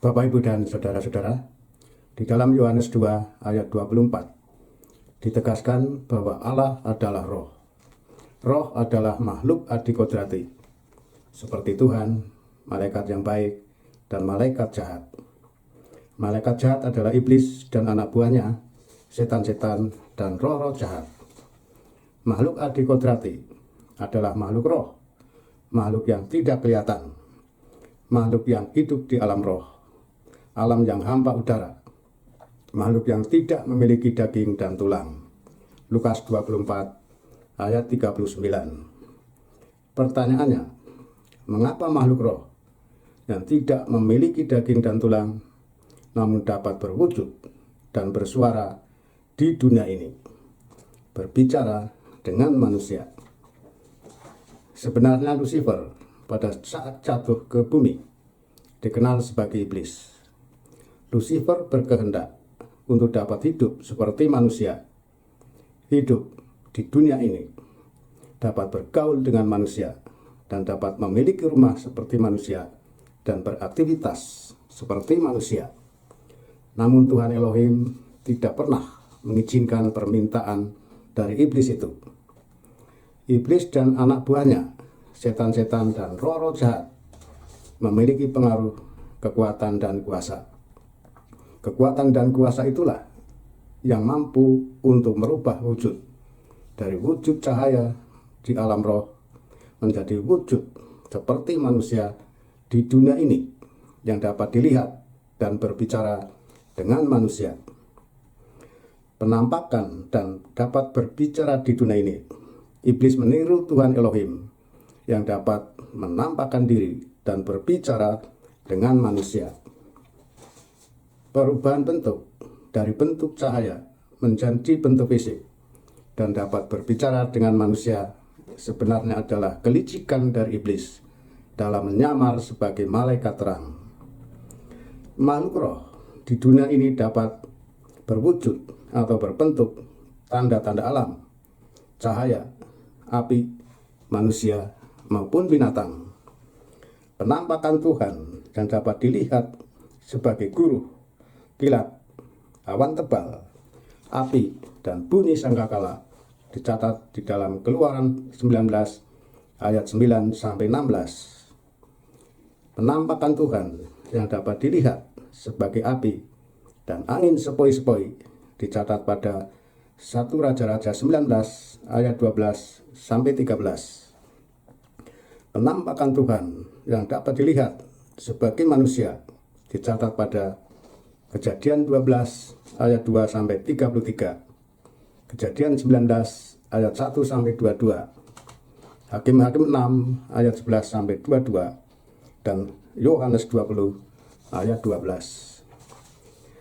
Bapak, Ibu, dan saudara-saudara, di dalam Yohanes 2 ayat 24 ditegaskan bahwa Allah adalah roh. Roh adalah makhluk adikodrati, seperti Tuhan, malaikat yang baik, dan malaikat jahat. Malaikat jahat adalah iblis dan anak buahnya, setan-setan dan roh-roh jahat. Makhluk adikodrati adalah makhluk roh, makhluk yang tidak kelihatan, makhluk yang hidup di alam roh, alam yang hampa udara, makhluk yang tidak memiliki daging dan tulang. Lukas 24 ayat 39. Pertanyaannya, mengapa makhluk roh yang tidak memiliki daging dan tulang namun dapat berwujud dan bersuara di dunia ini, berbicara dengan manusia? Sebenarnya Lucifer pada saat jatuh ke bumi dikenal sebagai iblis. Lucifer berkehendak untuk dapat hidup seperti manusia, hidup di dunia ini, dapat bergaul dengan manusia, dan dapat memiliki rumah seperti manusia dan beraktivitas seperti manusia. Namun Tuhan Elohim tidak pernah mengizinkan permintaan dari iblis itu. Iblis dan anak buahnya, setan-setan dan roh-roh jahat, memiliki pengaruh, kekuatan, dan kuasa. Kekuatan dan kuasa itulah yang mampu untuk merubah wujud dari wujud cahaya di alam roh menjadi wujud seperti manusia di dunia ini yang dapat dilihat dan berbicara dengan manusia. Penampakan dan dapat berbicara di dunia ini. Iblis meniru Tuhan Elohim yang dapat menampakkan diri dan berbicara dengan manusia. Perubahan bentuk dari bentuk cahaya menjadi bentuk fisik dan dapat berbicara dengan manusia sebenarnya adalah kelicikan dari iblis dalam menyamar sebagai malaikat terang. Makhluk roh di dunia ini dapat berwujud atau berbentuk tanda-tanda alam, cahaya, api, manusia, maupun binatang. Penampakan Tuhan yang dapat dilihat sebagai guru, kilat, awan tebal, api, dan bunyi sangkakala dicatat di dalam Keluaran 19 ayat 9 sampai 16. Penampakan Tuhan yang dapat dilihat sebagai api dan angin sepoi-sepoi dicatat pada 1 Raja-Raja 19 ayat 12 sampai 13. Penampakan Tuhan yang dapat dilihat sebagai manusia dicatat pada Kejadian 12 ayat 2 sampai 33, Kejadian 19 ayat 1 sampai 22, Hakim-Hakim 6 ayat 11 sampai 22, dan Yohanes 20 ayat 12.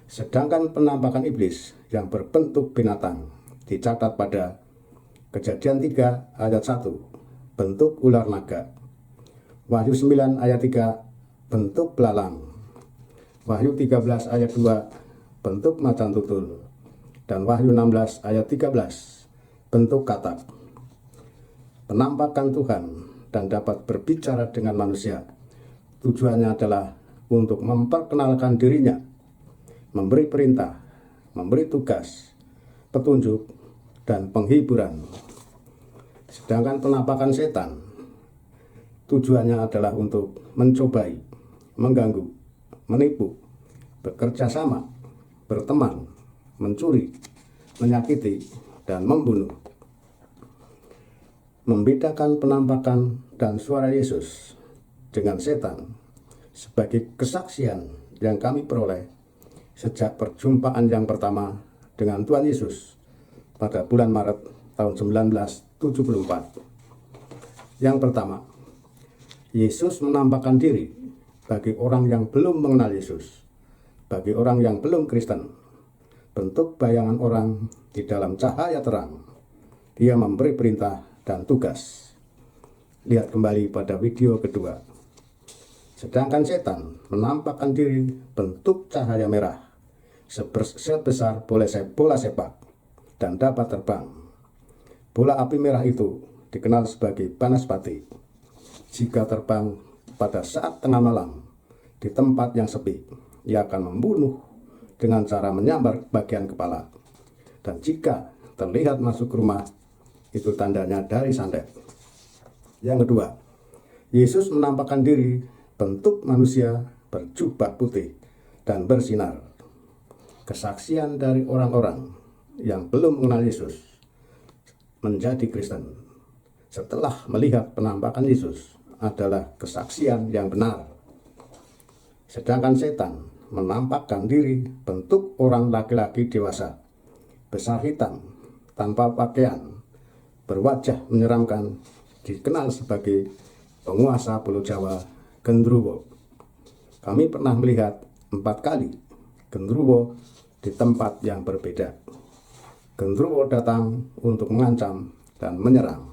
Sedangkan penampakan iblis yang berbentuk binatang dicatat pada Kejadian 3 ayat 1, bentuk ular naga, Wahyu 9 ayat 3, bentuk belalang, Wahyu 13 ayat 2, bentuk macan tutul, dan Wahyu 16 ayat 13, bentuk katak. Penampakan Tuhan dan dapat berbicara dengan manusia tujuannya adalah untuk memperkenalkan dirinya, memberi perintah, memberi tugas, petunjuk, dan penghiburan. Sedangkan penampakan setan tujuannya adalah untuk mencobai, mengganggu, menipu, bekerja sama, berteman, mencuri, menyakiti, dan membunuh. Membedakan penampakan dan suara Yesus dengan setan sebagai kesaksian yang kami peroleh sejak perjumpaan yang pertama dengan Tuhan Yesus pada bulan Maret tahun 1974. Yang pertama, Yesus menampakkan diri bagi orang yang belum mengenal Yesus, bagi orang yang belum Kristen, bentuk bayangan orang di dalam cahaya terang. Dia memberi perintah dan tugas. Lihat kembali pada video kedua. Sedangkan setan menampakkan diri bentuk cahaya merah, sebesar bola sepak, dan dapat terbang. Bola api merah itu dikenal sebagai Banaspati. Jika terbang pada saat tengah malam di tempat yang sepi, ia akan membunuh dengan cara menyambar bagian kepala. Dan jika terlihat masuk rumah, itu tandanya dari santet. Yang kedua, Yesus menampakkan diri bentuk manusia berjubah putih dan bersinar. Kesaksian dari orang-orang yang belum mengenal Yesus menjadi Kristen setelah melihat penampakan Yesus adalah kesaksian yang benar. Sedangkan setan menampakkan diri bentuk orang laki-laki dewasa, besar hitam, tanpa pakaian, berwajah menyeramkan, dikenal sebagai penguasa Pulau Jawa, Gendruwo. Kami pernah melihat 4 kali Gendruwo di tempat yang berbeda. Gendruwo datang untuk mengancam dan menyerang.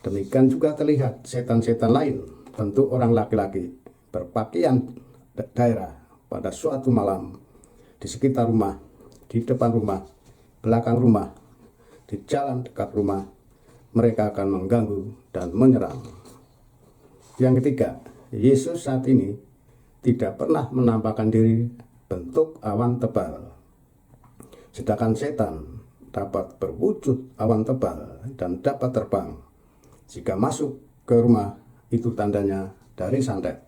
Demikian juga terlihat setan-setan lain bentuk orang laki-laki berpakaian daerah pada suatu malam di sekitar rumah, di depan rumah, belakang rumah, di jalan dekat rumah. Mereka akan mengganggu dan menyerang. Yang ketiga, Yesus saat ini tidak pernah menampakkan diri bentuk awan tebal. Sedangkan setan dapat berwujud awan tebal dan dapat terbang. Jika masuk ke rumah, itu tandanya dari santet.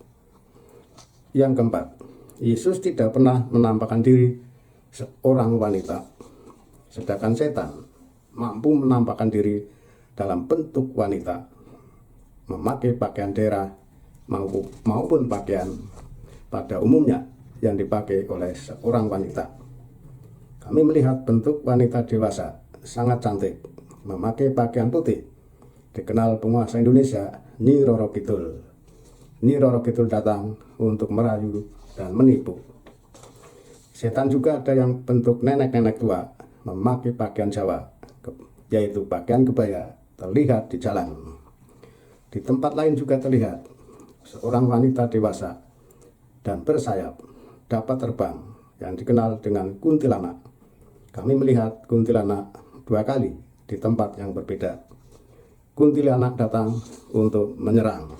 Yang keempat, Yesus tidak pernah menampakkan diri seorang wanita. Sedangkan setan mampu menampakkan diri dalam bentuk wanita, memakai pakaian daerah maupun pakaian pada umumnya yang dipakai oleh seorang wanita. Kami melihat bentuk wanita dewasa sangat cantik, memakai pakaian putih, dikenal penguasa Indonesia, Nyi Roro Kidul. Nyi Roro Kidul datang untuk merayu dan menipu. Setan juga ada yang bentuk nenek-nenek tua, memakai pakaian Jawa, yaitu pakaian kebaya, terlihat di jalan. Di tempat lain juga terlihat seorang wanita dewasa dan bersayap, dapat terbang, yang dikenal dengan kuntilanak. Kami melihat kuntilanak 2 kali di tempat yang berbeda. Kuntilanak datang untuk menyerang.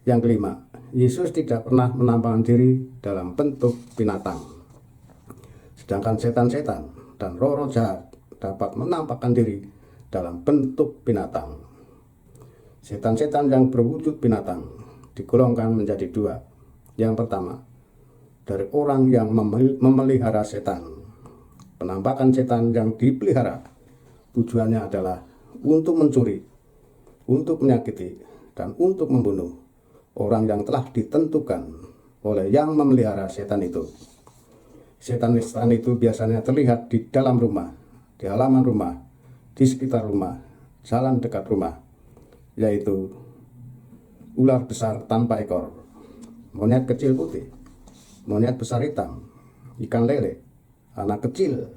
Yang kelima, Yesus tidak pernah menampakkan diri dalam bentuk binatang. Sedangkan setan-setan dan roh-roh jahat dapat menampakkan diri dalam bentuk binatang. Setan-setan yang berwujud binatang digolongkan menjadi 2. Yang pertama, dari orang yang memelihara setan. Penampakan setan yang dipelihara tujuannya adalah untuk mencuri, untuk menyakiti, dan untuk membunuh orang yang telah ditentukan oleh yang memelihara setan itu. Setan-setan itu biasanya terlihat di dalam rumah, di halaman rumah, di sekitar rumah, jalan dekat rumah, yaitu ular besar tanpa ekor, monyet kecil putih, monyet besar hitam, ikan lele, anak kecil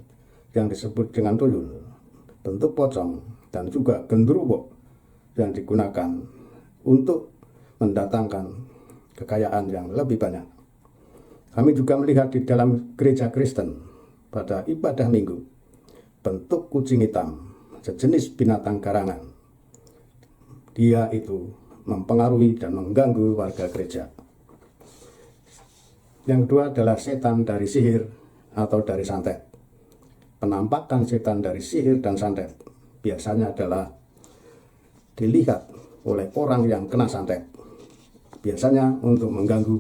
yang disebut dengan tuyul, bentuk pocong, dan juga gendruwo yang digunakan untuk mendatangkan kekayaan yang lebih banyak. Kami juga melihat di dalam gereja Kristen pada ibadah minggu bentuk kucing hitam, sejenis binatang garangan. Dia itu mempengaruhi dan mengganggu warga gereja. Yang kedua adalah setan dari sihir atau dari santet. Penampakan setan dari sihir dan santet biasanya adalah dilihat oleh orang yang kena santet, biasanya untuk mengganggu,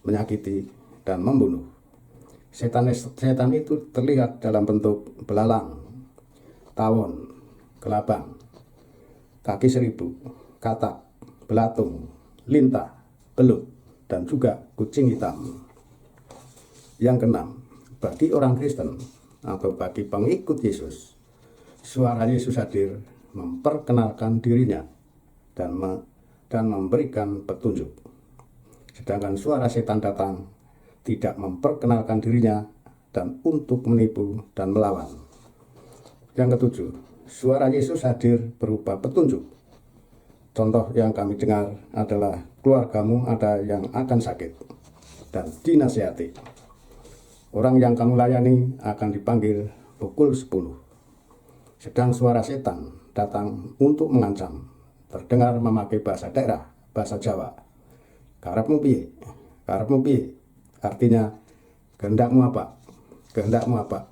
menyakiti, dan membunuh. Setan itu terlihat dalam bentuk belalang, tawon, kelabang, kaki seribu, katak, belatung, lintah, belut, dan juga kucing hitam. Yang keenam, bagi orang Kristen atau bagi pengikut Yesus, suara Yesus hadir memperkenalkan dirinya dan memberikan petunjuk. Sedangkan suara setan datang tidak memperkenalkan dirinya dan untuk menipu dan melawan. Yang ketujuh, suara Yesus hadir berupa petunjuk. Contoh yang kami dengar adalah keluargamu ada yang akan sakit dan dinasihati. Orang yang kamu layani akan dipanggil pukul 10. Sedang suara setan datang untuk mengancam, terdengar memakai bahasa daerah, bahasa Jawa. Karepmu piye? Karepmu piye? Artinya, kehendakmu apa? Kehendakmu apa?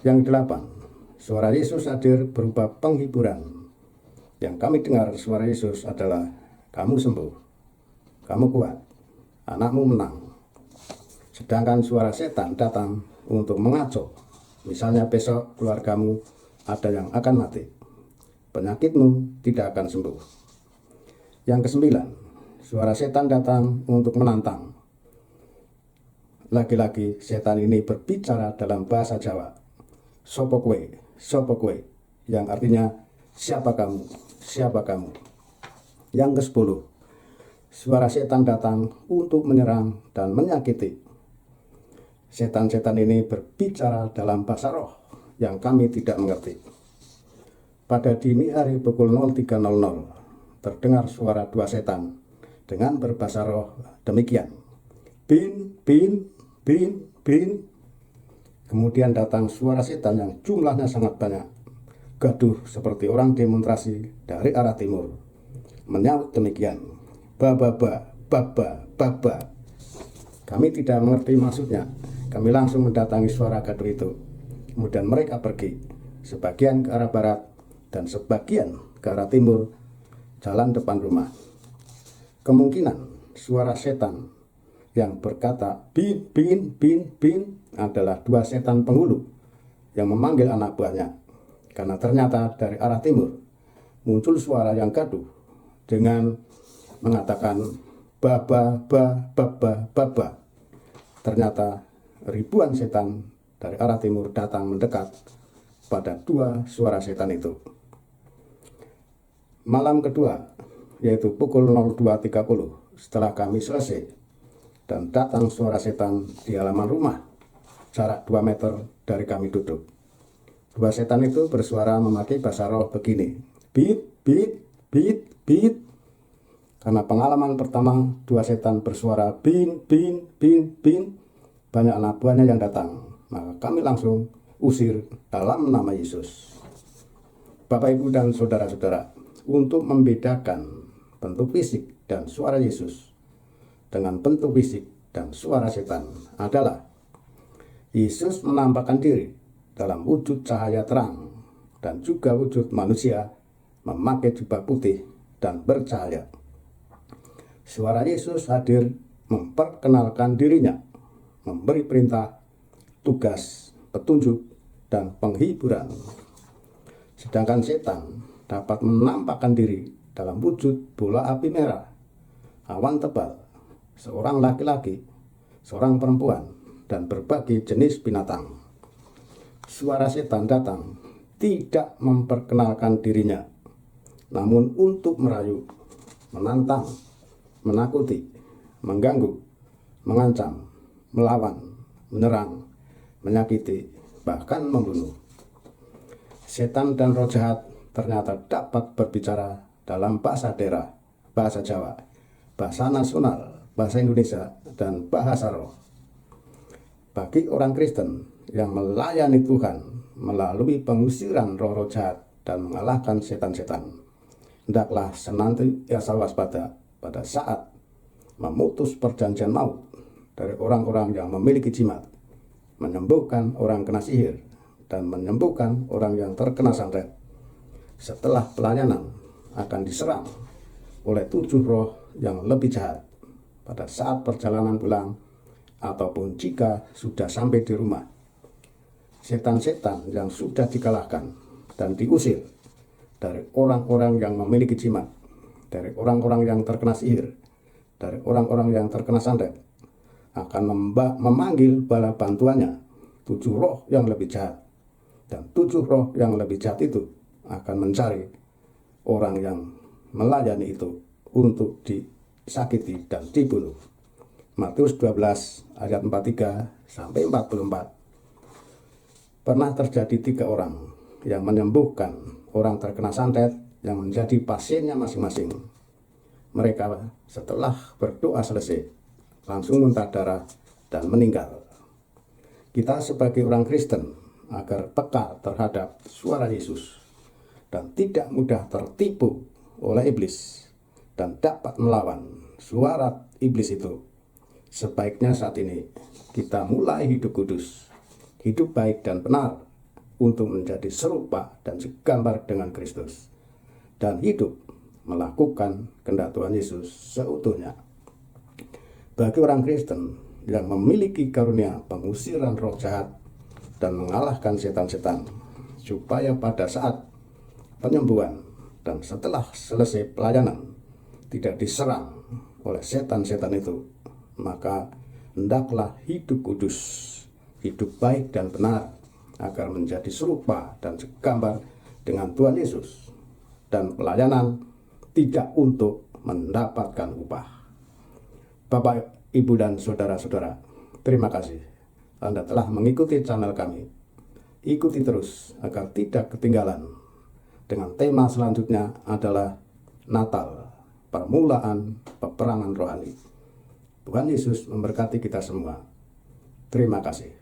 Yang 8, suara Yesus hadir berupa penghiburan. Yang kami dengar suara Yesus adalah, kamu sembuh, kamu kuat, anakmu menang. Sedangkan suara setan datang untuk mengacau. Misalnya besok keluargamu ada yang akan mati, penyakitmu tidak akan sembuh. Yang ke-9, suara setan datang untuk menantang. Lagi-lagi setan ini berbicara dalam bahasa Jawa, sopo kue, yang artinya siapa kamu, siapa kamu. Yang ke-10, suara setan datang untuk menyerang dan menyakiti. Setan-setan ini berbicara dalam bahasa roh yang kami tidak mengerti. Pada dini hari pukul 03.00 terdengar suara dua setan dengan berbahasa roh demikian, bin, bin, bin, bin. Kemudian datang suara setan yang jumlahnya sangat banyak, gaduh seperti orang demonstrasi dari arah timur, menyaut demikian, baba. Kami tidak mengerti maksudnya. Kami langsung mendatangi suara gaduh itu. Kemudian mereka pergi, sebagian ke arah barat dan sebagian ke arah timur, jalan depan rumah. Kemungkinan suara setan yang berkata bin, bin, bin, bin adalah dua setan penghulu yang memanggil anak buahnya. Karena ternyata dari arah timur muncul suara yang gaduh dengan mengatakan baba. Ternyata ribuan setan dari arah timur datang mendekat pada dua suara setan itu. Malam kedua, yaitu pukul 02.30, setelah kami selesai, dan datang suara setan di halaman rumah, jarak 2 meter dari kami duduk. Dua setan itu bersuara memakai bahasa roh begini, bit, bit, bit, bit. Karena pengalaman pertama dua setan bersuara bin, bin, bin, bin, banyak anak buahnya yang datang. Maka kami langsung usir dalam nama Yesus. Bapak, Ibu, dan saudara-saudara, untuk membedakan bentuk fisik dan suara Yesus dengan bentuk fisik dan suara setan adalah Yesus menampakkan diri dalam wujud cahaya terang dan juga wujud manusia memakai jubah putih dan bercahaya. Suara Yesus hadir memperkenalkan dirinya, memberi perintah, tugas, petunjuk, dan penghiburan. Sedangkan setan dapat menampakkan diri dalam wujud bola api merah, awan tebal, seorang laki-laki, seorang perempuan, dan berbagai jenis binatang. Suara setan datang tidak memperkenalkan dirinya, namun untuk merayu, menantang, menakuti, mengganggu, mengancam, melawan, menyerang, menyakiti, bahkan membunuh. Setan dan roh jahat ternyata dapat berbicara dalam bahasa daerah, bahasa Jawa, bahasa nasional, bahasa Indonesia, dan bahasa roh. Bagi orang Kristen yang melayani Tuhan melalui pengusiran roh-roh jahat dan mengalahkan setan-setan, hendaklah senantiasa waspada pada saat memutus perjanjian maut dari orang-orang yang memiliki jimat, menyembuhkan orang kena sihir, dan menyembuhkan orang yang terkena santet. Setelah pelayanan akan diserang oleh 7 roh yang lebih jahat pada saat perjalanan pulang ataupun jika sudah sampai di rumah. Setan-setan yang sudah dikalahkan dan diusir dari orang-orang yang memiliki jimat, dari orang-orang yang terkena sihir, dari orang-orang yang terkena santet, akan memanggil bala bantuannya, 7 roh yang lebih jahat. Dan 7 roh yang lebih jahat itu akan mencari orang yang melayani itu untuk disakiti dan dibunuh. Matius 12 ayat 43 sampai 44. Pernah terjadi 3 orang yang menyembuhkan orang terkena santet yang menjadi pasiennya masing-masing. Mereka setelah berdoa selesai langsung muntah darah dan meninggal. Kita sebagai orang Kristen agar peka terhadap suara Yesus dan tidak mudah tertipu oleh iblis dan dapat melawan suara iblis itu, Sebaiknya saat ini kita mulai hidup kudus, hidup baik dan benar untuk menjadi serupa dan segambar dengan Kristus, dan hidup melakukan kehendak Tuhan Yesus seutuhnya. Bagi orang Kristen yang memiliki karunia pengusiran roh jahat dan mengalahkan setan-setan, supaya pada saat penyembuhan dan setelah selesai pelayanan tidak diserang oleh setan-setan itu, maka hendaklah hidup kudus, hidup baik dan benar, agar menjadi serupa dan segambar dengan Tuhan Yesus, dan pelayanan tidak untuk mendapatkan upah. Bapak, Ibu, dan saudara-saudara, terima kasih Anda telah mengikuti channel kami. Ikuti terus agar tidak ketinggalan dengan tema selanjutnya adalah Natal, permulaan peperangan rohani. Tuhan Yesus memberkati kita semua. Terima kasih.